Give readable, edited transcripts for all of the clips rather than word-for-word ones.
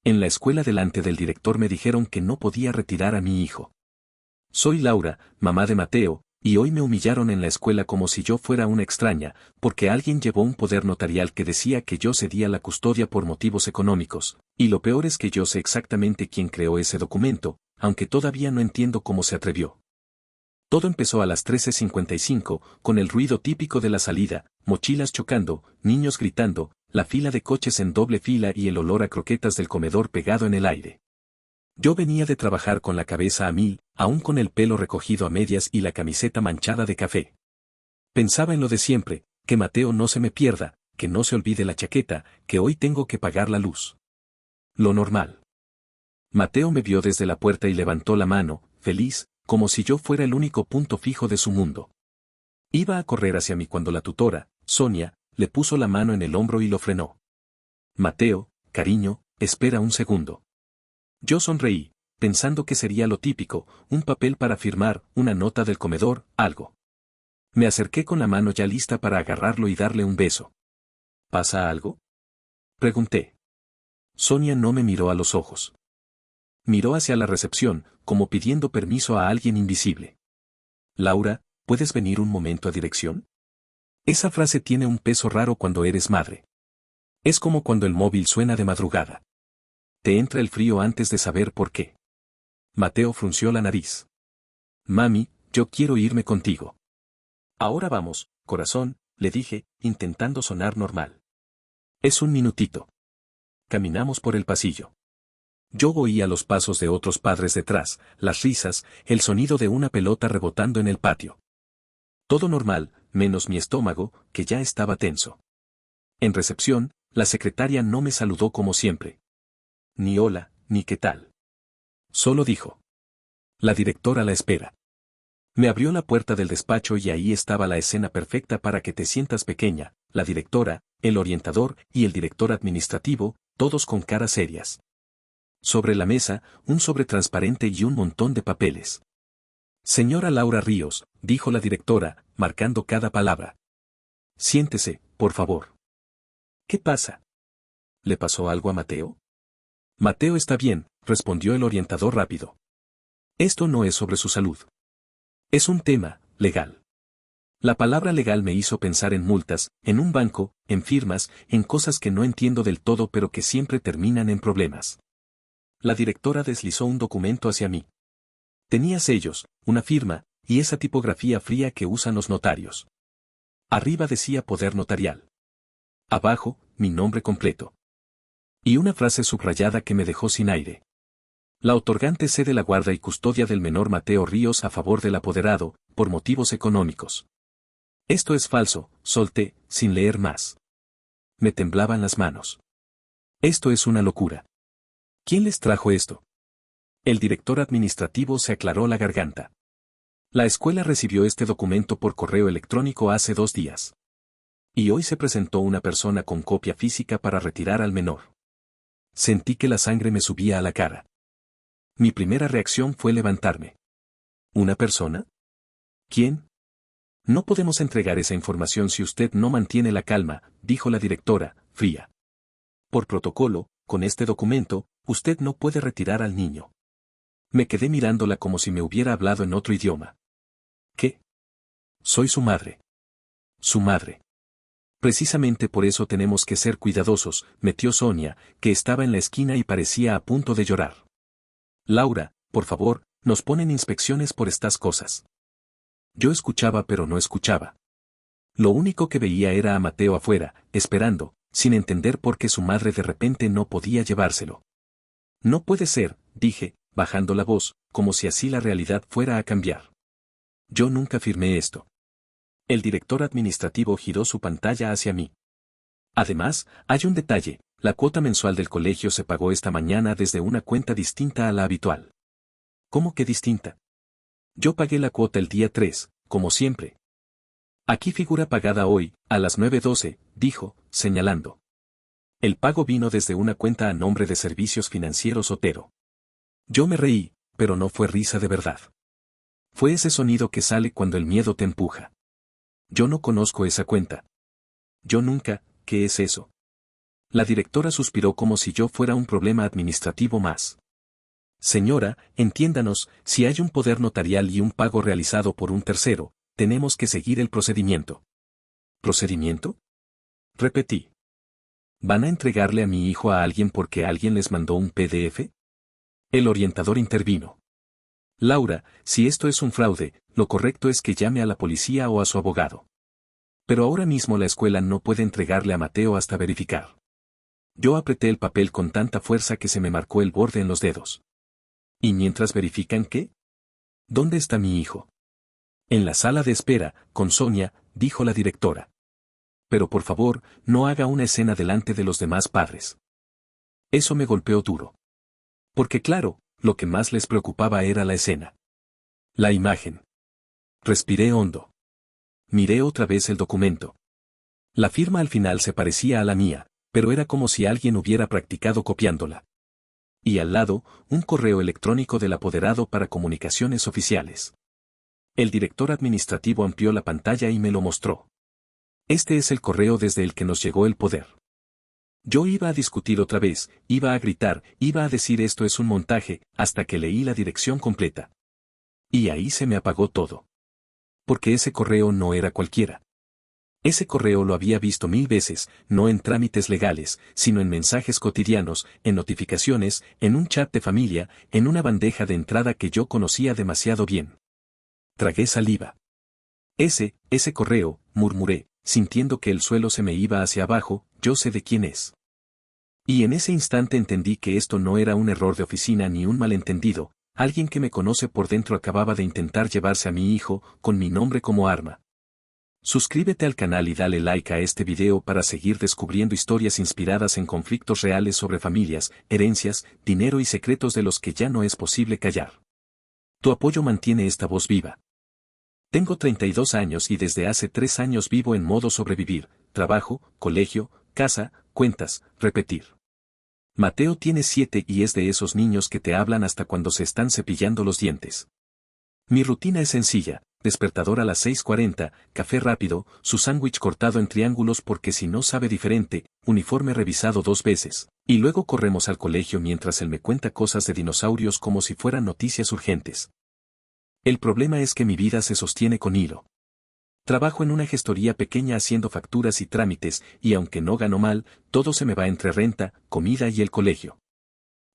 En la escuela delante del director me dijeron que no podía retirar a mi hijo. Soy Laura, mamá de Mateo, y hoy me humillaron en la escuela como si yo fuera una extraña, porque alguien llevó un poder notarial que decía que yo cedía la custodia por motivos económicos, y lo peor es que yo sé exactamente quién creó ese documento, aunque todavía no entiendo cómo se atrevió. Todo empezó a las 13:55, con el ruido típico de la salida, mochilas chocando, niños gritando, la fila de coches en doble fila y el olor a croquetas del comedor pegado en el aire. Yo venía de trabajar con la cabeza a mil, aún con el pelo recogido a medias y la camiseta manchada de café. Pensaba en lo de siempre, que Mateo no se me pierda, que no se olvide la chaqueta, que hoy tengo que pagar la luz. Lo normal. Mateo me vio desde la puerta y levantó la mano, feliz, como si yo fuera el único punto fijo de su mundo. Iba a correr hacia mí cuando la tutora, Sonia, le puso la mano en el hombro y lo frenó. Mateo, cariño, espera un segundo. Yo sonreí, pensando que sería lo típico, un papel para firmar, una nota del comedor, algo. Me acerqué con la mano ya lista para agarrarlo y darle un beso. ¿Pasa algo?, pregunté. Sonia no me miró a los ojos. Miró hacia la recepción, como pidiendo permiso a alguien invisible. Laura, ¿puedes venir un momento a dirección? Esa frase tiene un peso raro cuando eres madre. Es como cuando el móvil suena de madrugada. Te entra el frío antes de saber por qué. Mateo frunció la nariz. Mami, yo quiero irme contigo. Ahora vamos, corazón, le dije, intentando sonar normal. Es un minutito. Caminamos por el pasillo. Yo oía los pasos de otros padres detrás, las risas, el sonido de una pelota rebotando en el patio. Todo normal, menos mi estómago, que ya estaba tenso. En recepción, la secretaria no me saludó como siempre. Ni hola, ni qué tal. Solo dijo: la directora la espera. Me abrió la puerta del despacho y ahí estaba la escena perfecta para que te sientas pequeña, la directora, el orientador y el director administrativo, todos con caras serias. Sobre la mesa, un sobre transparente y un montón de papeles. Señora Laura Ríos, dijo la directora, marcando cada palabra. Siéntese, por favor. ¿Qué pasa? ¿Le pasó algo a Mateo? Mateo está bien, respondió el orientador rápido. Esto no es sobre su salud. Es un tema legal. La palabra legal me hizo pensar en multas, en un banco, en firmas, en cosas que no entiendo del todo pero que siempre terminan en problemas. La directora deslizó un documento hacia mí. Tenía sellos, una firma, y esa tipografía fría que usan los notarios. Arriba decía poder notarial. Abajo, mi nombre completo. Y una frase subrayada que me dejó sin aire. La otorgante cede la guarda y custodia del menor Mateo Ríos a favor del apoderado, por motivos económicos. Esto es falso, solté, sin leer más. Me temblaban las manos. Esto es una locura. ¿Quién les trajo esto? El director administrativo se aclaró la garganta. La escuela recibió este documento por correo electrónico hace 2 días. Y hoy se presentó una persona con copia física para retirar al menor. Sentí que la sangre me subía a la cara. Mi primera reacción fue levantarme. ¿Una persona? ¿Quién? No podemos entregar esa información si usted no mantiene la calma, dijo la directora, fría. Por protocolo, con este documento, usted no puede retirar al niño. Me quedé mirándola como si me hubiera hablado en otro idioma. ¿Qué? Soy su madre. Su madre. Precisamente por eso tenemos que ser cuidadosos, metió Sonia, que estaba en la esquina y parecía a punto de llorar. Laura, por favor, nos ponen inspecciones por estas cosas. Yo escuchaba pero no escuchaba. Lo único que veía era a Mateo afuera, esperando, sin entender por qué su madre de repente no podía llevárselo. No puede ser, dije, bajando la voz, como si así la realidad fuera a cambiar. Yo nunca firmé esto. El director administrativo giró su pantalla hacia mí. Además, hay un detalle, la cuota mensual del colegio se pagó esta mañana desde una cuenta distinta a la habitual. ¿Cómo que distinta? Yo pagué la cuota el día 3, como siempre. Aquí figura pagada hoy, a las 9:12, dijo, señalando. El pago vino desde una cuenta a nombre de Servicios Financieros Otero. Yo me reí, pero no fue risa de verdad. Fue ese sonido que sale cuando el miedo te empuja. Yo no conozco esa cuenta. Yo nunca, ¿qué es eso? La directora suspiró como si yo fuera un problema administrativo más. Señora, entiéndanos, si hay un poder notarial y un pago realizado por un tercero, tenemos que seguir el procedimiento. ¿Procedimiento? Repetí. ¿Van a entregarle a mi hijo a alguien porque alguien les mandó un PDF? El orientador intervino. Laura, si esto es un fraude, lo correcto es que llame a la policía o a su abogado. Pero ahora mismo la escuela no puede entregarle a Mateo hasta verificar. Yo apreté el papel con tanta fuerza que se me marcó el borde en los dedos. ¿Y mientras verifican qué? ¿Dónde está mi hijo? En la sala de espera, con Sonia, dijo la directora. Pero por favor, no haga una escena delante de los demás padres. Eso me golpeó duro. Porque claro, lo que más les preocupaba era la escena. La imagen. Respiré hondo. Miré otra vez el documento. La firma al final se parecía a la mía, pero era como si alguien hubiera practicado copiándola. Y al lado, un correo electrónico del apoderado para comunicaciones oficiales. El director administrativo amplió la pantalla y me lo mostró. Este es el correo desde el que nos llegó el poder. Yo iba a discutir otra vez, iba a gritar, iba a decir esto es un montaje, hasta que leí la dirección completa. Y ahí se me apagó todo. Porque ese correo no era cualquiera. Ese correo lo había visto 1000 veces, no en trámites legales, sino en mensajes cotidianos, en notificaciones, en un chat de familia, en una bandeja de entrada que yo conocía demasiado bien. Tragué saliva. Ese correo, murmuré, sintiendo que el suelo se me iba hacia abajo, yo sé de quién es. Y en ese instante entendí que esto no era un error de oficina ni un malentendido, alguien que me conoce por dentro acababa de intentar llevarse a mi hijo, con mi nombre como arma. Suscríbete al canal y dale like a este video para seguir descubriendo historias inspiradas en conflictos reales sobre familias, herencias, dinero y secretos de los que ya no es posible callar. Tu apoyo mantiene esta voz viva. Tengo 32 años y desde hace 3 años vivo en modo sobrevivir, trabajo, colegio, casa, cuentas, repetir. Mateo tiene 7 y es de esos niños que te hablan hasta cuando se están cepillando los dientes. Mi rutina es sencilla, despertador a las 6:40, café rápido, su sándwich cortado en triángulos porque si no sabe diferente, uniforme revisado 2 veces, y luego corremos al colegio mientras él me cuenta cosas de dinosaurios como si fueran noticias urgentes. El problema es que mi vida se sostiene con hilo. Trabajo en una gestoría pequeña haciendo facturas y trámites, y aunque no gano mal, todo se me va entre renta, comida y el colegio.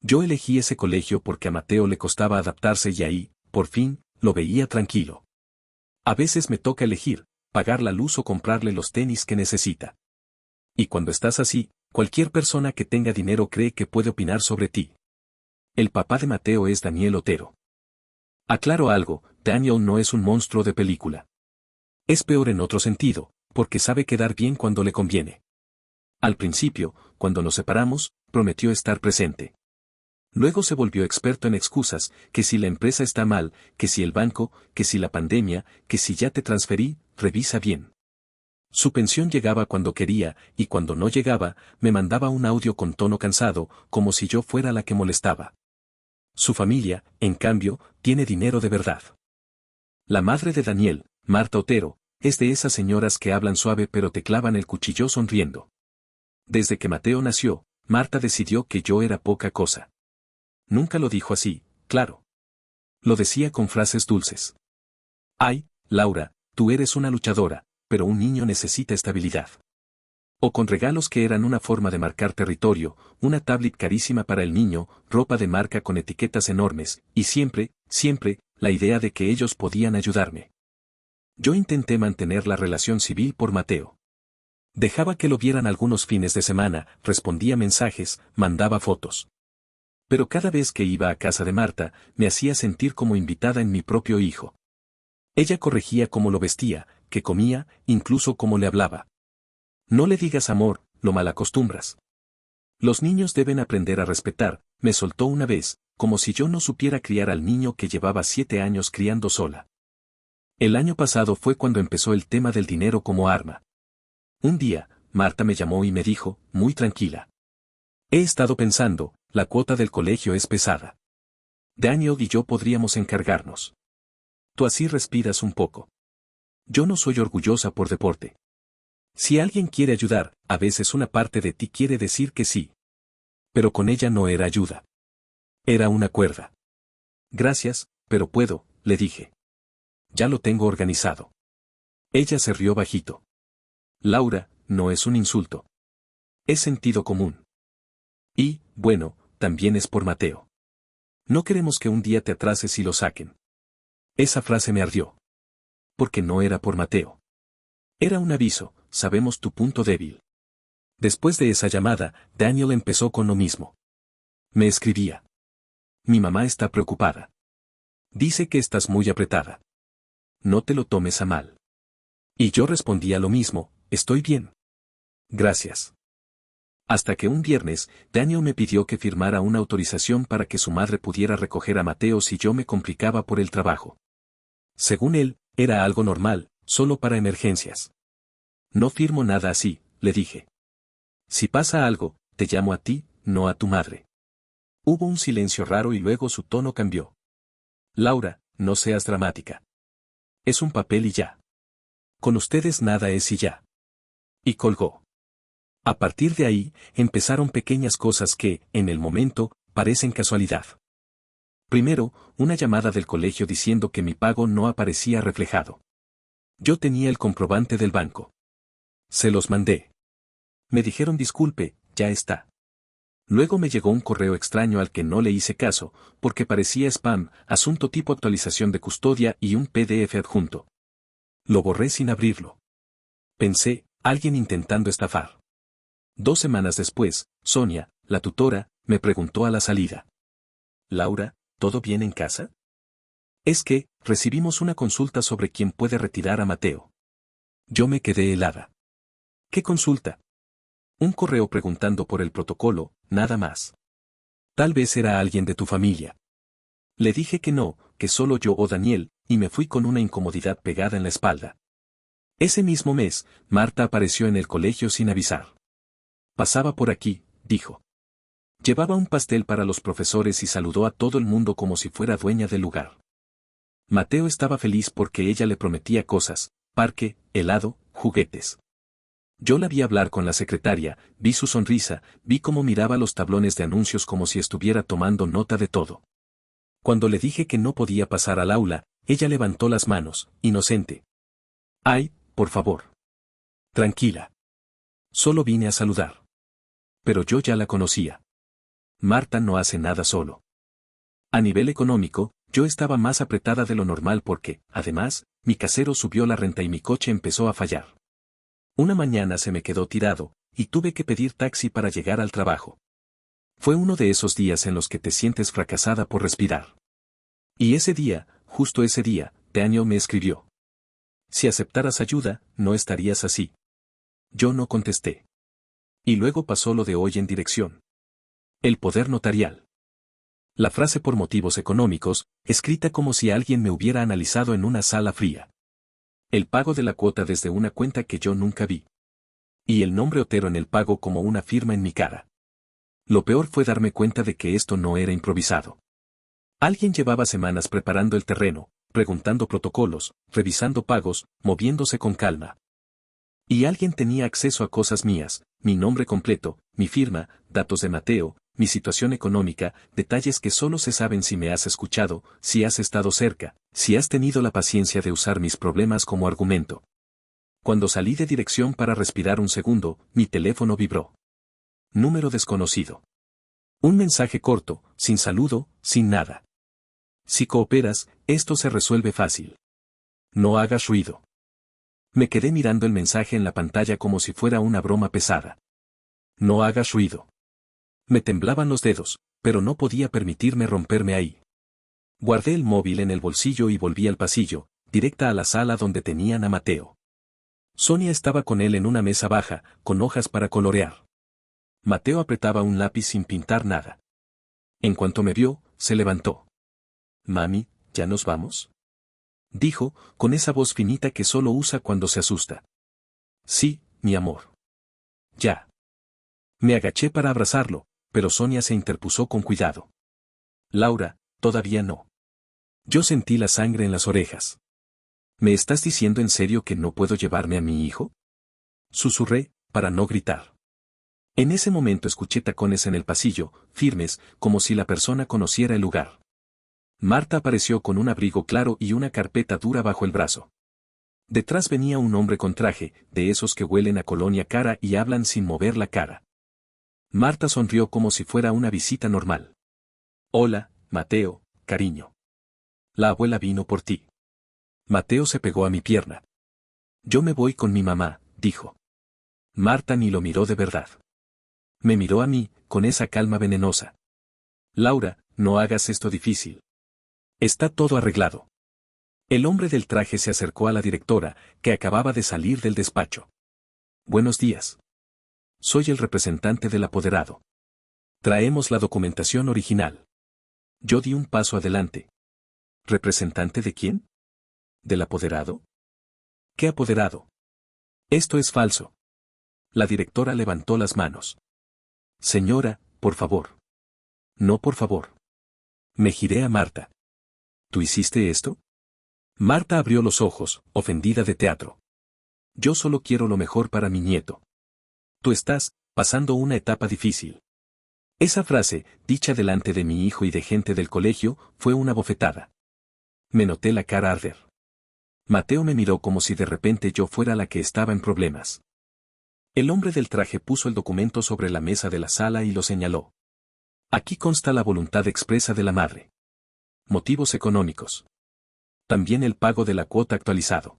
Yo elegí ese colegio porque a Mateo le costaba adaptarse y ahí, por fin, lo veía tranquilo. A veces me toca elegir, pagar la luz o comprarle los tenis que necesita. Y cuando estás así, cualquier persona que tenga dinero cree que puede opinar sobre ti. El papá de Mateo es Daniel Otero. Aclaro algo, Daniel no es un monstruo de película. Es peor en otro sentido, porque sabe quedar bien cuando le conviene. Al principio, cuando nos separamos, prometió estar presente. Luego se volvió experto en excusas, que si la empresa está mal, que si el banco, que si la pandemia, que si ya te transferí, revisa bien. Su pensión llegaba cuando quería, y cuando no llegaba, me mandaba un audio con tono cansado, como si yo fuera la que molestaba. Su familia, en cambio, tiene dinero de verdad. La madre de Daniel, Marta Otero, es de esas señoras que hablan suave pero te clavan el cuchillo sonriendo. Desde que Mateo nació, Marta decidió que yo era poca cosa. Nunca lo dijo así, claro. Lo decía con frases dulces. Ay, Laura, tú eres una luchadora, pero un niño necesita estabilidad. O con regalos que eran una forma de marcar territorio, una tablet carísima para el niño, ropa de marca con etiquetas enormes, y siempre, la idea de que ellos podían ayudarme. Yo intenté mantener la relación civil por Mateo. Dejaba que lo vieran algunos fines de semana, respondía mensajes, mandaba fotos. Pero cada vez que iba a casa de Marta, me hacía sentir como invitada en mi propio hijo. Ella corregía cómo lo vestía, qué comía, incluso cómo le hablaba. No le digas amor, lo malacostumbras. Los niños deben aprender a respetar, me soltó una vez, como si yo no supiera criar al niño que llevaba 7 años criando sola. El año pasado fue cuando empezó el tema del dinero como arma. Un día, Marta me llamó y me dijo, muy tranquila. He estado pensando, la cuota del colegio es pesada. Daniel y yo podríamos encargarnos. Tú así respiras un poco. Yo no soy orgullosa por deporte. Si alguien quiere ayudar, a veces una parte de ti quiere decir que sí. Pero con ella no era ayuda. Era una cuerda. Gracias, pero puedo, le dije. Ya lo tengo organizado. Ella se rió bajito. Laura, no es un insulto. Es sentido común. Y, bueno, también es por Mateo. No queremos que un día te atrases y lo saquen. Esa frase me ardió. Porque no era por Mateo. Era un aviso, sabemos tu punto débil. Después de esa llamada, Daniel empezó con lo mismo. Me escribía. Mi mamá está preocupada. Dice que estás muy apretada. No te lo tomes a mal. Y yo respondía lo mismo, estoy bien. Gracias. Hasta que un viernes, Daniel me pidió que firmara una autorización para que su madre pudiera recoger a Mateo si yo me complicaba por el trabajo. Según él, era algo normal, solo para emergencias. No firmo nada así, le dije. Si pasa algo, te llamo a ti, no a tu madre. Hubo un silencio raro y luego su tono cambió. Laura, no seas dramática. Es un papel y ya. Con ustedes nada es y ya. Y colgó. A partir de ahí, empezaron pequeñas cosas que, en el momento, parecen casualidad. Primero, una llamada del colegio diciendo que mi pago no aparecía reflejado. Yo tenía el comprobante del banco. Se los mandé. Me dijeron disculpe, ya está. Luego me llegó un correo extraño al que no le hice caso, porque parecía spam, asunto tipo actualización de custodia y un PDF adjunto. Lo borré sin abrirlo. Pensé, alguien intentando estafar. 2 semanas después, Sonia, la tutora, me preguntó a la salida. Laura, ¿todo bien en casa? Es que, recibimos una consulta sobre quién puede retirar a Mateo. Yo me quedé helada. ¿Qué consulta? Un correo preguntando por el protocolo, nada más. Tal vez era alguien de tu familia. Le dije que no, que solo yo o Daniel, y me fui con una incomodidad pegada en la espalda. Ese mismo mes, Marta apareció en el colegio sin avisar. Pasaba por aquí, dijo. Llevaba un pastel para los profesores y saludó a todo el mundo como si fuera dueña del lugar. Mateo estaba feliz porque ella le prometía cosas, parque, helado, juguetes. Yo la vi hablar con la secretaria, vi su sonrisa, vi cómo miraba los tablones de anuncios como si estuviera tomando nota de todo. Cuando le dije que no podía pasar al aula, ella levantó las manos, inocente. Ay, por favor. Tranquila. Solo vine a saludar. Pero yo ya la conocía. Marta no hace nada solo. A nivel económico, yo estaba más apretada de lo normal porque, además, mi casero subió la renta y mi coche empezó a fallar. Una mañana se me quedó tirado, y tuve que pedir taxi para llegar al trabajo. Fue uno de esos días en los que te sientes fracasada por respirar. Y ese día, justo ese día, Daniel me escribió. Si aceptaras ayuda, no estarías así. Yo no contesté. Y luego pasó lo de hoy en dirección. El poder notarial. La frase por motivos económicos, escrita como si alguien me hubiera analizado en una sala fría. El pago de la cuota desde una cuenta que yo nunca vi. Y el nombre Otero en el pago como una firma en mi cara. Lo peor fue darme cuenta de que esto no era improvisado. Alguien llevaba semanas preparando el terreno, preguntando protocolos, revisando pagos, moviéndose con calma. Y alguien tenía acceso a cosas mías, mi nombre completo, mi firma, datos de Mateo, mi situación económica, detalles que solo se saben si me has escuchado, si has estado cerca, si has tenido la paciencia de usar mis problemas como argumento. Cuando salí de dirección para respirar un segundo, mi teléfono vibró. Número desconocido. Un mensaje corto, sin saludo, sin nada. Si cooperas, esto se resuelve fácil. No hagas ruido. Me quedé mirando el mensaje en la pantalla como si fuera una broma pesada. No hagas ruido. Me temblaban los dedos, pero no podía permitirme romperme ahí. Guardé el móvil en el bolsillo y volví al pasillo, directa a la sala donde tenían a Mateo. Sonia estaba con él en una mesa baja, con hojas para colorear. Mateo apretaba un lápiz sin pintar nada. En cuanto me vio, se levantó. Mami, ¿ya nos vamos? Dijo, con esa voz finita que solo usa cuando se asusta. Sí, mi amor. Ya. Me agaché para abrazarlo, pero Sonia se interpuso con cuidado. Laura, todavía no. Yo sentí la sangre en las orejas. ¿Me estás diciendo en serio que no puedo llevarme a mi hijo? Susurré, para no gritar. En ese momento escuché tacones en el pasillo, firmes, como si la persona conociera el lugar. Marta apareció con un abrigo claro y una carpeta dura bajo el brazo. Detrás venía un hombre con traje, de esos que huelen a colonia cara y hablan sin mover la cara. Marta sonrió como si fuera una visita normal. Hola, Mateo, cariño. La abuela vino por ti. Mateo se pegó a mi pierna. Yo me voy con mi mamá, dijo. Marta ni lo miró de verdad. Me miró a mí, con esa calma venenosa. Laura, no hagas esto difícil. Está todo arreglado. El hombre del traje se acercó a la directora, que acababa de salir del despacho. Buenos días. Soy el representante del apoderado. Traemos la documentación original. Yo di un paso adelante. ¿Representante de quién? ¿Del apoderado? ¿Qué apoderado? Esto es falso. La directora levantó las manos. Señora, por favor. No, por favor. Me giré a Marta. ¿Tú hiciste esto? Marta abrió los ojos, ofendida de teatro. Yo solo quiero lo mejor para mi nieto. Tú estás pasando una etapa difícil. Esa frase, dicha delante de mi hijo y de gente del colegio, fue una bofetada. Me noté la cara arder. Mateo me miró como si de repente yo fuera la que estaba en problemas. El hombre del traje puso el documento sobre la mesa de la sala y lo señaló. Aquí consta la voluntad expresa de la madre. Motivos económicos. También el pago de la cuota actualizado.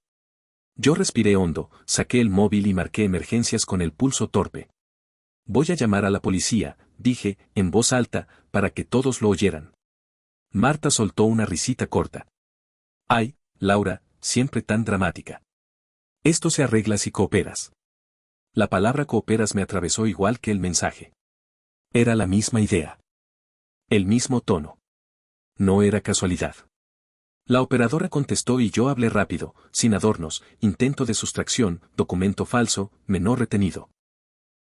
Yo respiré hondo, saqué el móvil y marqué emergencias con el pulso torpe. Voy a llamar a la policía, dije, en voz alta, para que todos lo oyeran. Marta soltó una risita corta. Ay, Laura, siempre tan dramática. Esto se arregla si cooperas. La palabra cooperas me atravesó igual que el mensaje. Era la misma idea. El mismo tono. No era casualidad. La operadora contestó y yo hablé rápido, sin adornos, intento de sustracción, documento falso, menor retenido.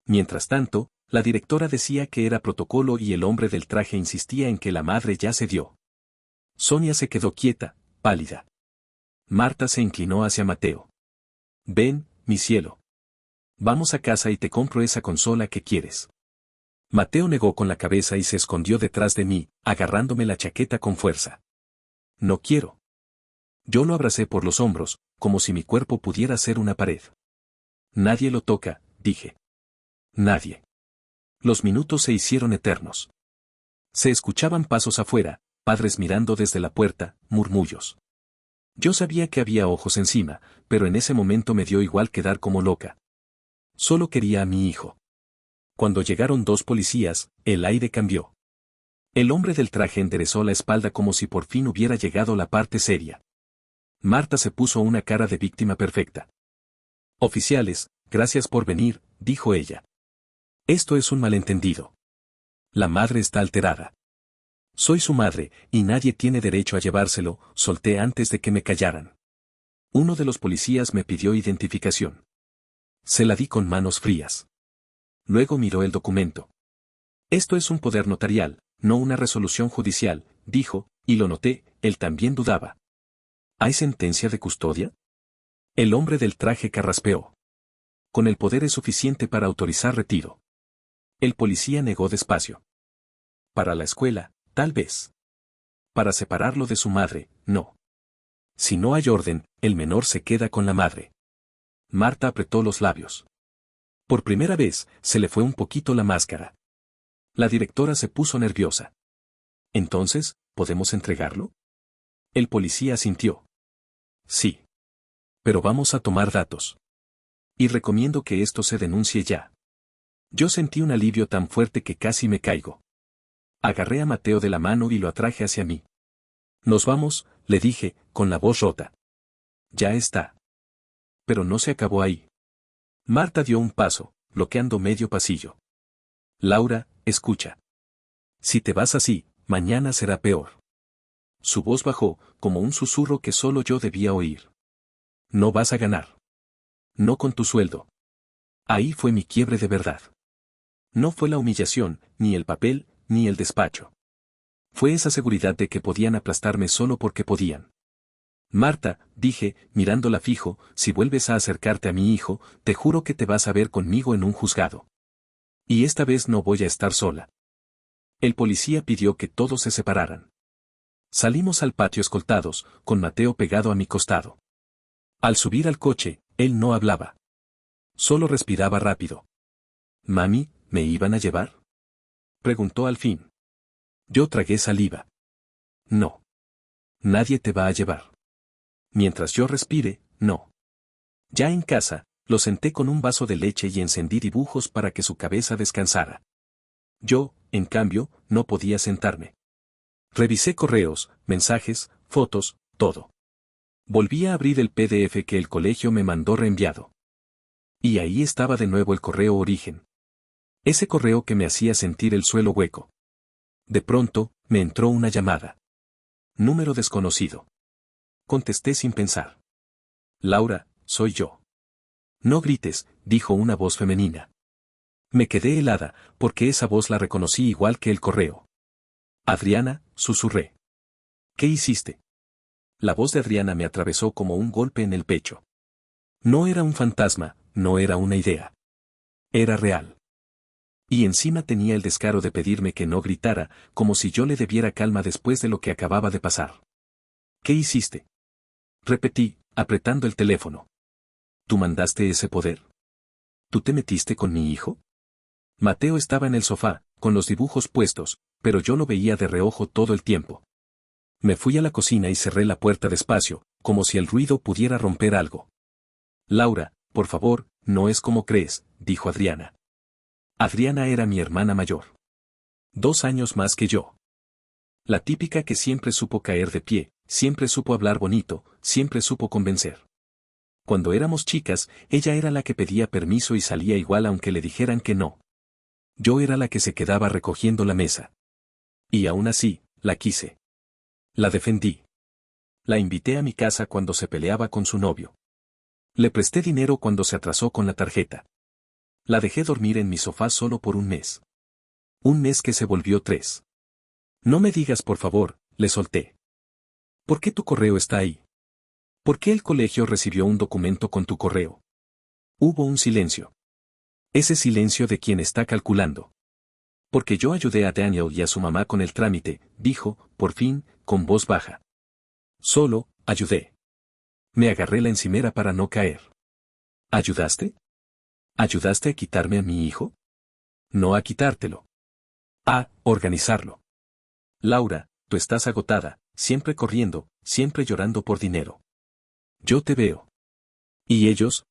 Mientras tanto, la directora decía que era protocolo y el hombre del traje insistía en que la madre ya se dio. Sonia se quedó quieta, pálida. Marta se inclinó hacia Mateo. Ven, mi cielo. Vamos a casa y te compro esa consola que quieres. Mateo negó con la cabeza y se escondió detrás de mí, agarrándome la chaqueta con fuerza. No quiero. Yo lo abracé por los hombros, como si mi cuerpo pudiera ser una pared. Nadie lo toca, dije. Nadie. Los minutos se hicieron eternos. Se escuchaban pasos afuera, padres mirando desde la puerta, murmullos. Yo sabía que había ojos encima, pero en ese momento me dio igual quedar como loca. Solo quería a mi hijo. Cuando llegaron dos policías, el aire cambió. El hombre del traje enderezó la espalda como si por fin hubiera llegado la parte seria. Marta se puso una cara de víctima perfecta. Oficiales, gracias por venir, dijo ella. Esto es un malentendido. La madre está alterada. Soy su madre, y nadie tiene derecho a llevárselo, solté antes de que me callaran. Uno de los policías me pidió identificación. Se la di con manos frías. Luego miró el documento. Esto es un poder notarial, no una resolución judicial, dijo, y lo noté, él también dudaba. ¿Hay sentencia de custodia? El hombre del traje carraspeó. Con el poder es suficiente para autorizar retiro. El policía negó despacio. Para la escuela, tal vez. Para separarlo de su madre, no. Si no hay orden, el menor se queda con la madre. Marta apretó los labios. Por primera vez, se le fue un poquito la máscara. La directora se puso nerviosa. Entonces, ¿podemos entregarlo? El policía asintió. Sí. Pero vamos a tomar datos. Y recomiendo que esto se denuncie ya. Yo sentí un alivio tan fuerte que casi me caigo. Agarré a Mateo de la mano y lo atraje hacia mí. Nos vamos, le dije, con la voz rota. Ya está. Pero no se acabó ahí. Marta dio un paso, bloqueando medio pasillo. Laura, escucha. Si te vas así, mañana será peor. Su voz bajó, como un susurro que solo yo debía oír. No vas a ganar. No con tu sueldo. Ahí fue mi quiebre de verdad. No fue la humillación, ni el papel, ni el despacho. Fue esa seguridad de que podían aplastarme solo porque podían. Marta, dije, mirándola fijo, si vuelves a acercarte a mi hijo, te juro que te vas a ver conmigo en un juzgado. Y esta vez no voy a estar sola. El policía pidió que todos se separaran. Salimos al patio escoltados, con Mateo pegado a mi costado. Al subir al coche, él no hablaba. Solo respiraba rápido. «Mami, ¿me iban a llevar?», preguntó al fin. Yo tragué saliva. «No. Nadie te va a llevar. Mientras yo respire, no». Ya en casa, lo senté con un vaso de leche y encendí dibujos para que su cabeza descansara. Yo, en cambio, no podía sentarme. Revisé correos, mensajes, fotos, todo. Volví a abrir el PDF que el colegio me mandó reenviado. Y ahí estaba de nuevo el correo origen. Ese correo que me hacía sentir el suelo hueco. De pronto, me entró una llamada. Número desconocido. Contesté sin pensar. «Laura, soy yo». «No grites», dijo una voz femenina. Me quedé helada, porque esa voz la reconocí igual que el correo. «Adriana», susurré. «¿Qué hiciste?». La voz de Adriana me atravesó como un golpe en el pecho. No era un fantasma, no era una idea. Era real. Y encima tenía el descaro de pedirme que no gritara, como si yo le debiera calma después de lo que acababa de pasar. «¿Qué hiciste?», repetí, apretando el teléfono. «¿Tú mandaste ese poder? ¿Tú te metiste con mi hijo?». Mateo estaba en el sofá, con los dibujos puestos, pero yo lo veía de reojo todo el tiempo. Me fui a la cocina y cerré la puerta despacio, como si el ruido pudiera romper algo. «Laura, por favor, no es como crees», dijo Adriana. Adriana era mi hermana mayor. 2 años más que yo. La típica que siempre supo caer de pie, siempre supo hablar bonito, siempre supo convencer. Cuando éramos chicas, ella era la que pedía permiso y salía igual aunque le dijeran que no. Yo era la que se quedaba recogiendo la mesa. Y aún así, la quise. La defendí. La invité a mi casa cuando se peleaba con su novio. Le presté dinero cuando se atrasó con la tarjeta. La dejé dormir en mi sofá solo por un mes. Un mes que se volvió 3. «No me digas por favor», le solté. «¿Por qué tu correo está ahí? ¿Por qué el colegio recibió un documento con tu correo?». Hubo un silencio. Ese silencio de quien está calculando. «Porque yo ayudé a Daniel y a su mamá con el trámite», dijo, por fin, con voz baja. «Solo, ayudé». Me agarré la encimera para no caer. «¿Ayudaste? ¿Ayudaste a quitarme a mi hijo?». «No a quitártelo. A organizarlo». «Laura, tú estás agotada, siempre corriendo, siempre llorando por dinero. Yo te veo. Y ellos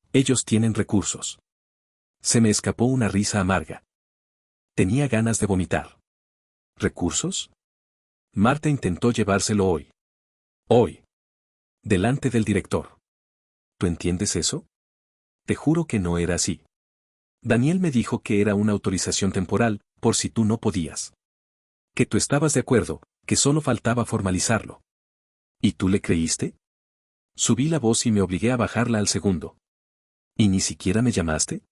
tienen recursos». Se me escapó una risa amarga. Tenía ganas de vomitar. ¿Recursos? Marta intentó llevárselo hoy. Hoy. Delante del director. ¿Tú entiendes eso? Te juro que no era así. Daniel me dijo que era una autorización temporal, por si tú no podías. Que tú estabas de acuerdo, que solo faltaba formalizarlo. ¿Y tú le creíste? Subí la voz y me obligué a bajarla al segundo. ¿Y ni siquiera me llamaste?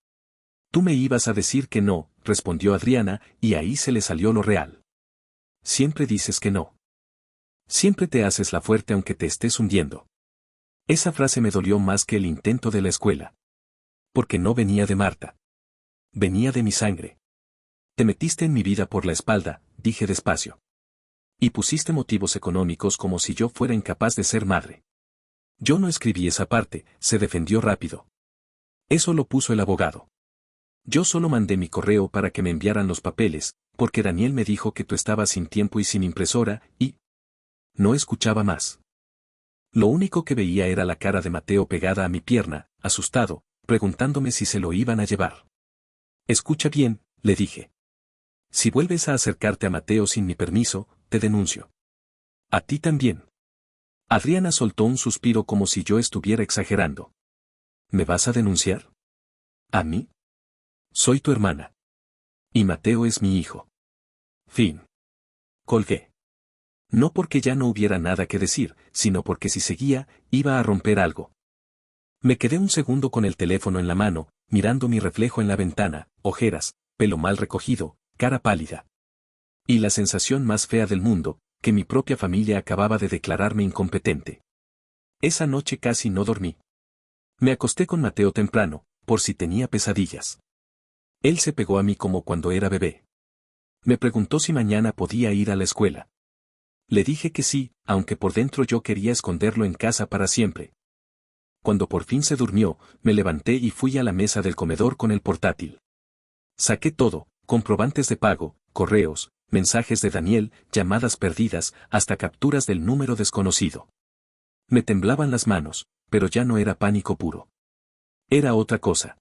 Tú me ibas a decir que no, respondió Adriana, y ahí se le salió lo real. Siempre dices que no. Siempre te haces la fuerte aunque te estés hundiendo. Esa frase me dolió más que el intento de la escuela. Porque no venía de Marta. Venía de mi sangre. Te metiste en mi vida por la espalda, dije despacio. Y pusiste motivos económicos como si yo fuera incapaz de ser madre. Yo no escribí esa parte, se defendió rápido. Eso lo puso el abogado. Yo solo mandé mi correo para que me enviaran los papeles, porque Daniel me dijo que tú estabas sin tiempo y sin impresora, y... No escuchaba más. Lo único que veía era la cara de Mateo pegada a mi pierna, asustado, preguntándome si se lo iban a llevar. Escucha bien, le dije. Si vuelves a acercarte a Mateo sin mi permiso, te denuncio. A ti también. Adriana soltó un suspiro como si yo estuviera exagerando. ¿Me vas a denunciar? ¿A mí? Soy tu hermana. Y Mateo es mi hijo. Fin. Colgué. No porque ya no hubiera nada que decir, sino porque si seguía, iba a romper algo. Me quedé un segundo con el teléfono en la mano, mirando mi reflejo en la ventana, ojeras, pelo mal recogido, cara pálida. Y la sensación más fea del mundo, que mi propia familia acababa de declararme incompetente. Esa noche casi no dormí. Me acosté con Mateo temprano, por si tenía pesadillas. Él se pegó a mí como cuando era bebé. Me preguntó si mañana podía ir a la escuela. Le dije que sí, aunque por dentro yo quería esconderlo en casa para siempre. Cuando por fin se durmió, me levanté y fui a la mesa del comedor con el portátil. Saqué todo, comprobantes de pago, correos, mensajes de Daniel, llamadas perdidas, hasta capturas del número desconocido. Me temblaban las manos, pero ya no era pánico puro. Era otra cosa.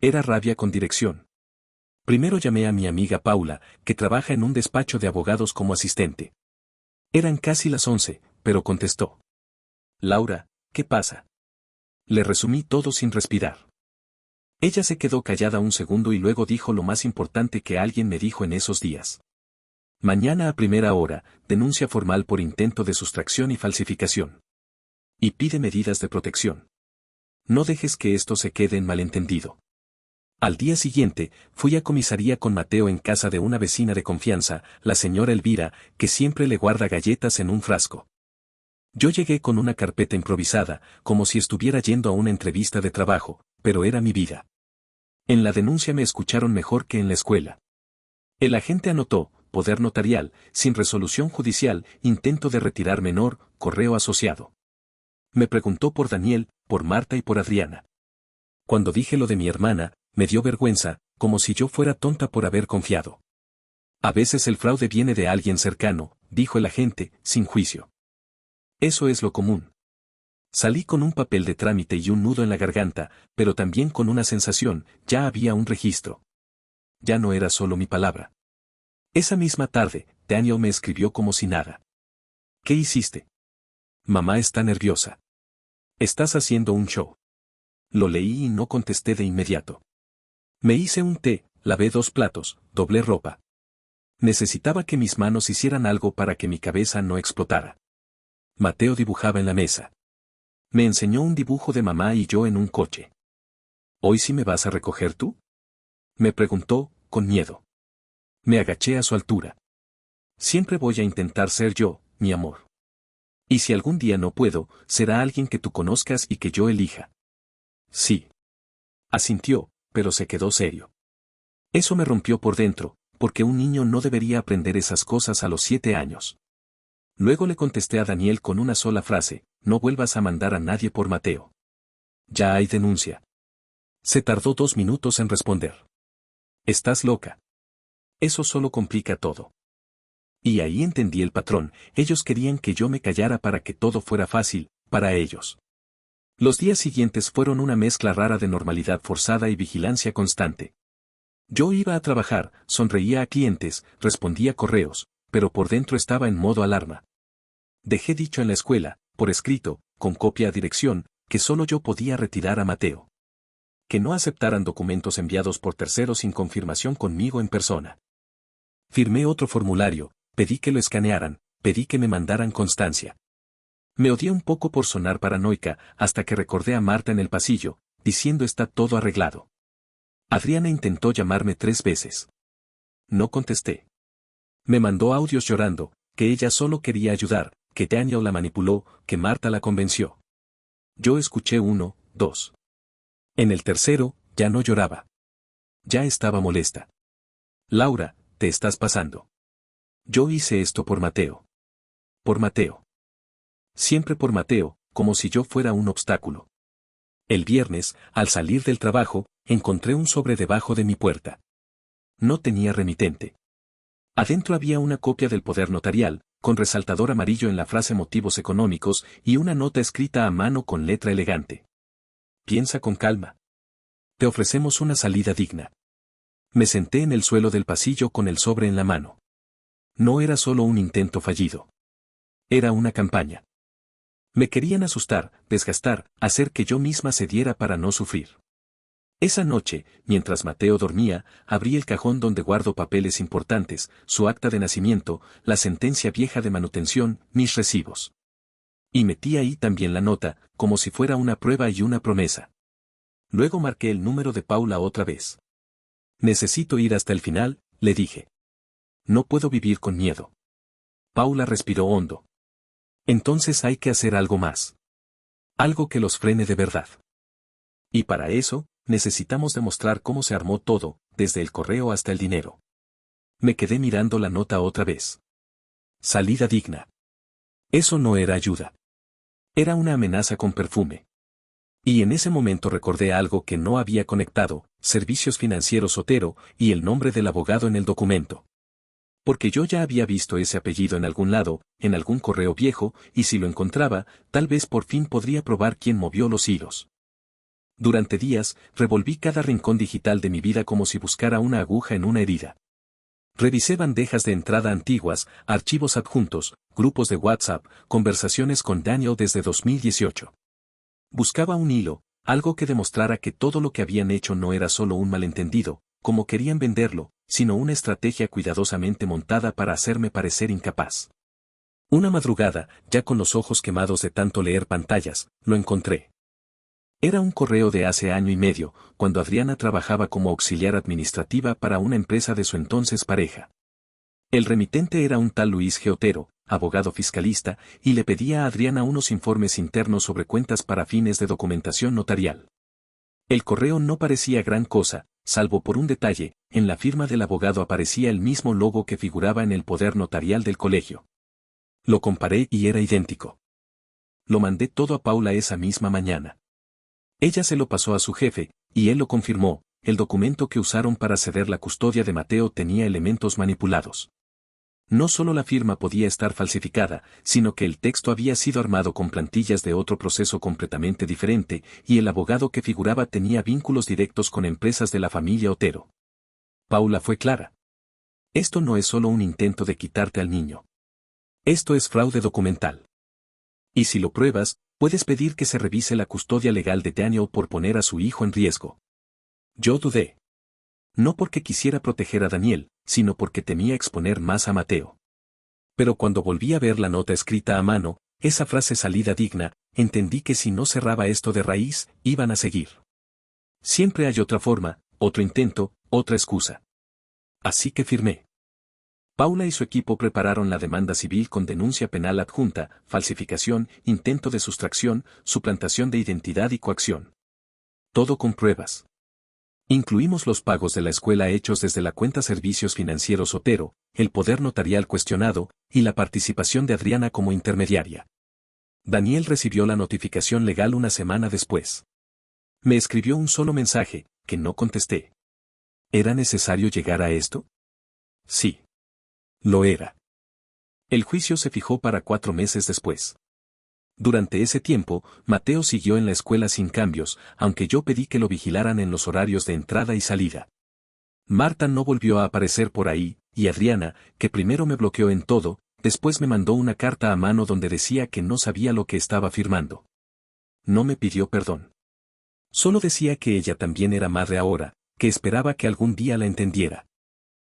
Era rabia con dirección. Primero llamé a mi amiga Paula, que trabaja en un despacho de abogados como asistente. Eran casi las 11, pero contestó. Laura, ¿qué pasa? Le resumí todo sin respirar. Ella se quedó callada un segundo y luego dijo lo más importante que alguien me dijo en esos días. Mañana a primera hora, denuncia formal por intento de sustracción y falsificación. Y pide medidas de protección. No dejes que esto se quede en malentendido. Al día siguiente, fui a comisaría con Mateo en casa de una vecina de confianza, la señora Elvira, que siempre le guarda galletas en un frasco. Yo llegué con una carpeta improvisada, como si estuviera yendo a una entrevista de trabajo, pero era mi vida. En la denuncia me escucharon mejor que en la escuela. El agente anotó, poder notarial, sin resolución judicial, intento de retirar menor, correo asociado. Me preguntó por Daniel, por Marta y por Adriana. Cuando dije lo de mi hermana, me dio vergüenza, como si yo fuera tonta por haber confiado. A veces el fraude viene de alguien cercano, dijo el agente, sin juicio. Eso es lo común. Salí con un papel de trámite y un nudo en la garganta, pero también con una sensación, ya había un registro. Ya no era solo mi palabra. Esa misma tarde, Daniel me escribió como si nada. ¿Qué hiciste? Mamá está nerviosa. Estás haciendo un show. Lo leí y no contesté de inmediato. Me hice un té, lavé 2 platos, doblé ropa. Necesitaba que mis manos hicieran algo para que mi cabeza no explotara. Mateo dibujaba en la mesa. Me enseñó un dibujo de mamá y yo en un coche. ¿Hoy sí me vas a recoger tú? Me preguntó, con miedo. Me agaché a su altura. Siempre voy a intentar ser yo, mi amor. Y si algún día no puedo, será alguien que tú conozcas y que yo elija. Sí. Asintió, pero se quedó serio. Eso me rompió por dentro, porque un niño no debería aprender esas cosas a los 7 años. Luego le contesté a Daniel con una sola frase, no vuelvas a mandar a nadie por Mateo. Ya hay denuncia. Se tardó 2 minutos en responder. Estás loca. Eso solo complica todo. Y ahí entendí el patrón, ellos querían que yo me callara para que todo fuera fácil, para ellos. Los días siguientes fueron una mezcla rara de normalidad forzada y vigilancia constante. Yo iba a trabajar, sonreía a clientes, respondía correos, pero por dentro estaba en modo alarma. Dejé dicho en la escuela, por escrito, con copia a dirección, que solo yo podía retirar a Mateo. Que no aceptaran documentos enviados por terceros sin confirmación conmigo en persona. Firmé otro formulario, pedí que lo escanearan, pedí que me mandaran constancia. Me odié un poco por sonar paranoica, hasta que recordé a Marta en el pasillo, diciendo está todo arreglado. Adriana intentó llamarme 3 veces. No contesté. Me mandó audios llorando, que ella solo quería ayudar, que Daniel la manipuló, que Marta la convenció. Yo escuché 1, 2. En el tercero, ya no lloraba. Ya estaba molesta. Laura, te estás pasando. Yo hice esto por Mateo. Por Mateo. Siempre por Mateo, como si yo fuera un obstáculo. El viernes, al salir del trabajo, encontré un sobre debajo de mi puerta. No tenía remitente. Adentro había una copia del poder notarial, con resaltador amarillo en la frase motivos económicos y una nota escrita a mano con letra elegante. Piensa con calma. Te ofrecemos una salida digna. Me senté en el suelo del pasillo con el sobre en la mano. No era solo un intento fallido. Era una campaña. Me querían asustar, desgastar, hacer que yo misma cediera para no sufrir. Esa noche, mientras Mateo dormía, abrí el cajón donde guardo papeles importantes, su acta de nacimiento, la sentencia vieja de manutención, mis recibos. Y metí ahí también la nota, como si fuera una prueba y una promesa. Luego marqué el número de Paula otra vez. Necesito ir hasta el final, le dije. No puedo vivir con miedo. Paula respiró hondo. Entonces hay que hacer algo más. Algo que los frene de verdad. Y para eso, necesitamos demostrar cómo se armó todo, desde el correo hasta el dinero. Me quedé mirando la nota otra vez. Salida digna. Eso no era ayuda. Era una amenaza con perfume. Y en ese momento recordé algo que no había conectado, Servicios Financieros Otero, y el nombre del abogado en el documento. Porque yo ya había visto ese apellido en algún lado, en algún correo viejo, y si lo encontraba, tal vez por fin podría probar quién movió los hilos. Durante días, revolví cada rincón digital de mi vida como si buscara una aguja en una herida. Revisé bandejas de entrada antiguas, archivos adjuntos, grupos de WhatsApp, conversaciones con Daniel desde 2018. Buscaba un hilo, algo que demostrara que todo lo que habían hecho no era solo un malentendido, como querían venderlo, sino una estrategia cuidadosamente montada para hacerme parecer incapaz. Una madrugada, ya con los ojos quemados de tanto leer pantallas, lo encontré. Era un correo de hace año y medio, cuando Adriana trabajaba como auxiliar administrativa para una empresa de su entonces pareja. El remitente era un tal Luis G. Otero, abogado fiscalista, y le pedía a Adriana unos informes internos sobre cuentas para fines de documentación notarial. El correo no parecía gran cosa, salvo por un detalle, en la firma del abogado aparecía el mismo logo que figuraba en el poder notarial del colegio. Lo comparé y era idéntico. Lo mandé todo a Paula esa misma mañana. Ella se lo pasó a su jefe, y él lo confirmó, el documento que usaron para ceder la custodia de Mateo tenía elementos manipulados. No solo la firma podía estar falsificada, sino que el texto había sido armado con plantillas de otro proceso completamente diferente, y el abogado que figuraba tenía vínculos directos con empresas de la familia Otero. Paula fue clara. Esto no es solo un intento de quitarte al niño. Esto es fraude documental. Y si lo pruebas, puedes pedir que se revise la custodia legal de Daniel por poner a su hijo en riesgo. Yo dudé. No porque quisiera proteger a Daniel, sino porque temía exponer más a Mateo. Pero cuando volví a ver la nota escrita a mano, esa frase salida digna, entendí que si no cerraba esto de raíz, iban a seguir. Siempre hay otra forma, otro intento, otra excusa. Así que firmé. Paula y su equipo prepararon la demanda civil con denuncia penal adjunta, falsificación, intento de sustracción, suplantación de identidad y coacción. Todo con pruebas. Incluimos los pagos de la escuela hechos desde la cuenta Servicios Financieros Otero, el poder notarial cuestionado, y la participación de Adriana como intermediaria. Daniel recibió la notificación legal una semana después. Me escribió un solo mensaje, que no contesté. ¿Era necesario llegar a esto? Sí. Lo era. El juicio se fijó para 4 meses después. Durante ese tiempo, Mateo siguió en la escuela sin cambios, aunque yo pedí que lo vigilaran en los horarios de entrada y salida. Marta no volvió a aparecer por ahí, y Adriana, que primero me bloqueó en todo, después me mandó una carta a mano donde decía que no sabía lo que estaba firmando. No me pidió perdón. Solo decía que ella también era madre ahora, que esperaba que algún día la entendiera.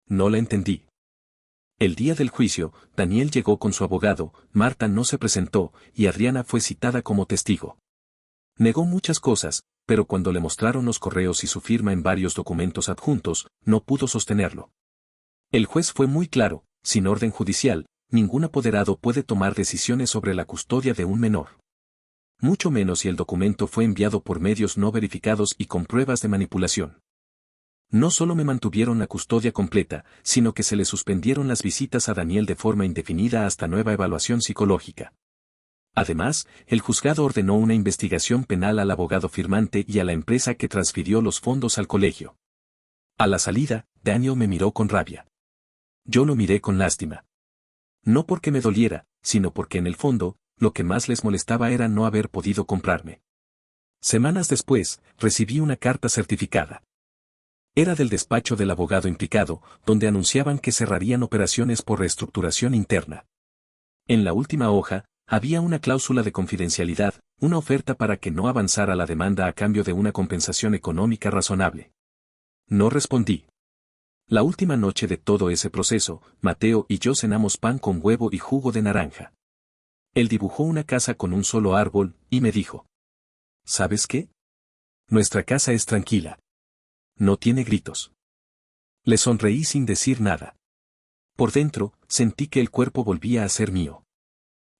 No la entendí. El día del juicio, Daniel llegó con su abogado, Marta no se presentó, y Adriana fue citada como testigo. Negó muchas cosas, pero cuando le mostraron los correos y su firma en varios documentos adjuntos, no pudo sostenerlo. El juez fue muy claro, sin orden judicial, ningún apoderado puede tomar decisiones sobre la custodia de un menor. Mucho menos si el documento fue enviado por medios no verificados y con pruebas de manipulación. No solo me mantuvieron la custodia completa, sino que se le suspendieron las visitas a Daniel de forma indefinida hasta nueva evaluación psicológica. Además, el juzgado ordenó una investigación penal al abogado firmante y a la empresa que transfirió los fondos al colegio. A la salida, Daniel me miró con rabia. Yo lo miré con lástima. No porque me doliera, sino porque en el fondo, lo que más les molestaba era no haber podido comprarme. Semanas después, recibí una carta certificada. Era del despacho del abogado implicado, donde anunciaban que cerrarían operaciones por reestructuración interna. En la última hoja, había una cláusula de confidencialidad, una oferta para que no avanzara la demanda a cambio de una compensación económica razonable. No respondí. La última noche de todo ese proceso, Mateo y yo cenamos pan con huevo y jugo de naranja. Él dibujó una casa con un solo árbol, y me dijo: ¿sabes qué? Nuestra casa es tranquila. No tiene gritos. Le sonreí sin decir nada. Por dentro, sentí que el cuerpo volvía a ser mío.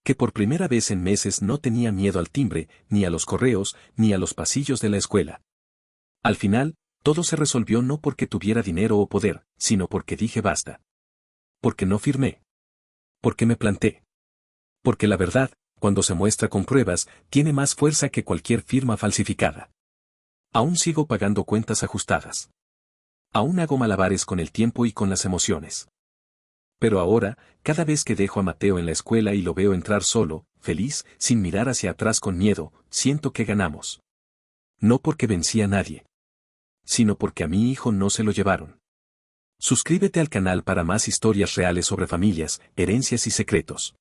Que por primera vez en meses no tenía miedo al timbre, ni a los correos, ni a los pasillos de la escuela. Al final, todo se resolvió no porque tuviera dinero o poder, sino porque dije basta. Porque no firmé. Porque me planté. Porque la verdad, cuando se muestra con pruebas, tiene más fuerza que cualquier firma falsificada. Aún sigo pagando cuentas ajustadas. Aún hago malabares con el tiempo y con las emociones. Pero ahora, cada vez que dejo a Mateo en la escuela y lo veo entrar solo, feliz, sin mirar hacia atrás con miedo, siento que ganamos. No porque vencí a nadie, sino porque a mi hijo no se lo llevaron. Suscríbete al canal para más historias reales sobre familias, herencias y secretos.